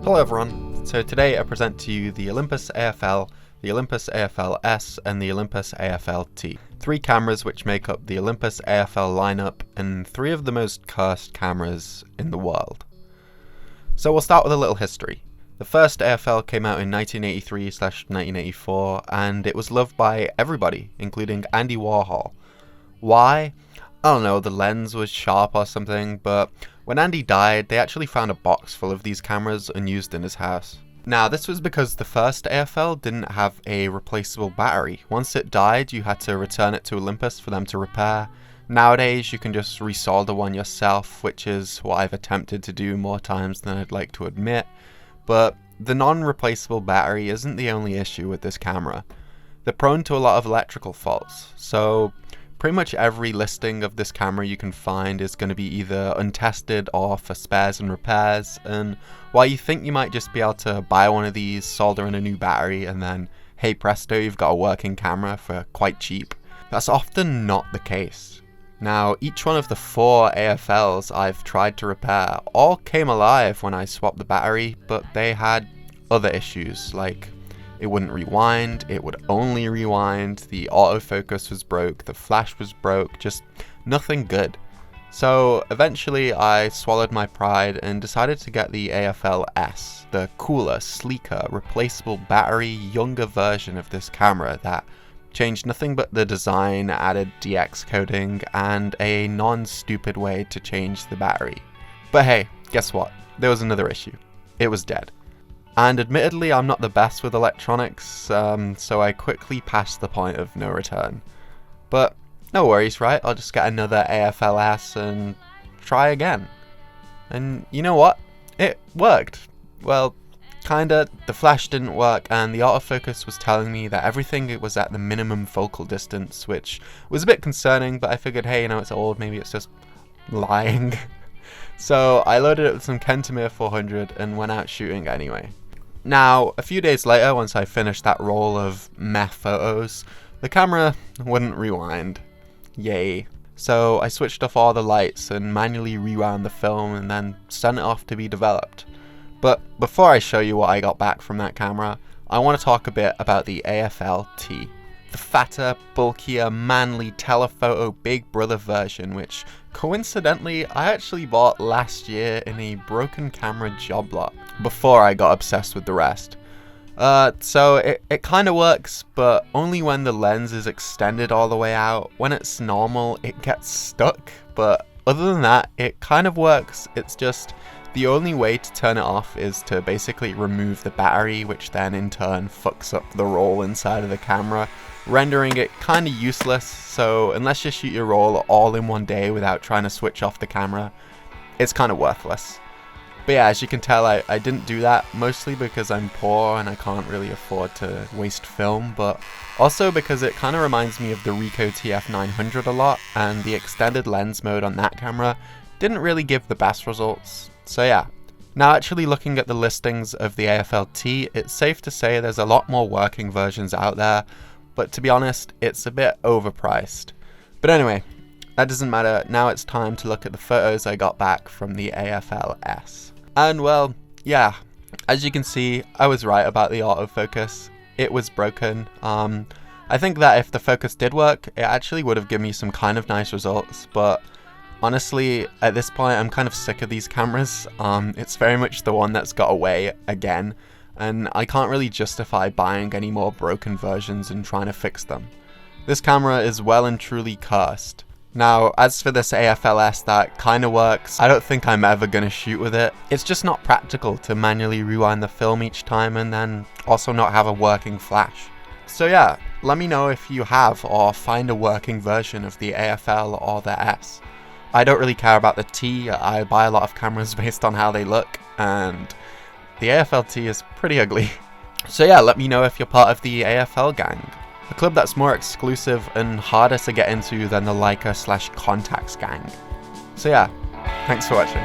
Hello everyone, so today I present to you the Olympus AFL, the Olympus AFL-S and the Olympus AFL-T. Three cameras which make up the Olympus AFL lineup and three of the most cursed cameras in the world. So we'll start with a little history. The first AFL came out in 1983/1984 and it was loved by everybody, including Andy Warhol. Why? I don't know, the lens was sharp or something, but when Andy died, they actually found a box full of these cameras unused in his house. Now, this was because the first AFL didn't have a replaceable battery. Once it died, you had to return it to Olympus for them to repair. Nowadays, you can just resolder one yourself, which is what I've attempted to do more times than I'd like to admit. But the non-replaceable battery isn't the only issue with this camera. They're prone to a lot of electrical faults, so pretty much every listing of this camera you can find is going to be either untested or for spares and repairs, and while you think you might just be able to buy one of these, solder in a new battery, and then hey presto, you've got a working camera for quite cheap, that's often not the case. Now, each one of the 4 AFLs I've tried to repair all came alive when I swapped the battery, but they had other issues, like it wouldn't rewind, it would only rewind, the autofocus was broke, the flash was broke, just nothing good. So eventually I swallowed my pride and decided to get the AFL-S, the cooler, sleeker, replaceable battery, younger version of this camera that changed nothing but the design, added DX coding, and a non-stupid way to change the battery. But hey, guess what? There was another issue. It was dead. And admittedly, I'm not the best with electronics, so I quickly passed the point of no return. But no worries, right? I'll just get another AFL-S and try again. And you know what? It worked. Well, kinda. The flash didn't work, and the autofocus was telling me that everything was at the minimum focal distance, which was a bit concerning, but I figured, hey, you know, it's old, maybe it's just lying. So I loaded it with some Kentamir 400 and went out shooting anyway. Now, a few days later, once I finished that roll of meh photos, the camera wouldn't rewind. Yay. So I switched off all the lights and manually rewound the film and then sent it off to be developed. But before I show you what I got back from that camera, I want to talk a bit about the AFL-T. The fatter, bulkier, manly telephoto Big Brother version, which coincidentally I actually bought last year in a broken camera job lot before I got obsessed with the rest. So it kind of works, but only when the lens is extended all the way out. When it's normal, it gets stuck, but other than that, it kind of works. It's just the only way to turn it off is to basically remove the battery, which then in turn fucks up the roll inside of the camera, rendering it kind of useless. So unless you shoot your roll all in one day without trying to switch off the camera, it's kind of worthless. But yeah, as you can tell, I didn't do that, mostly because I'm poor and I can't really afford to waste film, but also because it kind of reminds me of the Ricoh TF900 a lot, and the extended lens mode on that camera didn't really give the best results. So yeah. Now, actually looking at the listings of the AFL-T, it's safe to say there's a lot more working versions out there, but to be honest, it's a bit overpriced. But anyway, that doesn't matter. Now it's time to look at the photos I got back from the AFL-S. And well, yeah, as you can see, I was right about the autofocus. It was broken. I think that if the focus did work, it actually would have given me some kind of nice results, but honestly, at this point, I'm kind of sick of these cameras. It's very much the one that's got away again, and I can't really justify buying any more broken versions and trying to fix them. This camera is well and truly cursed. Now, as for this AFL-S that kinda works, I don't think I'm ever gonna shoot with it. It's just not practical to manually rewind the film each time and then also not have a working flash. So yeah, let me know if you have or find a working version of the AFL or the S. I don't really care about the T. I buy a lot of cameras based on how they look, and the AFL-T is pretty ugly. So yeah, let me know if you're part of the AFL gang, a club that's more exclusive and harder to get into than the Leica/Contax gang. So yeah, thanks for watching.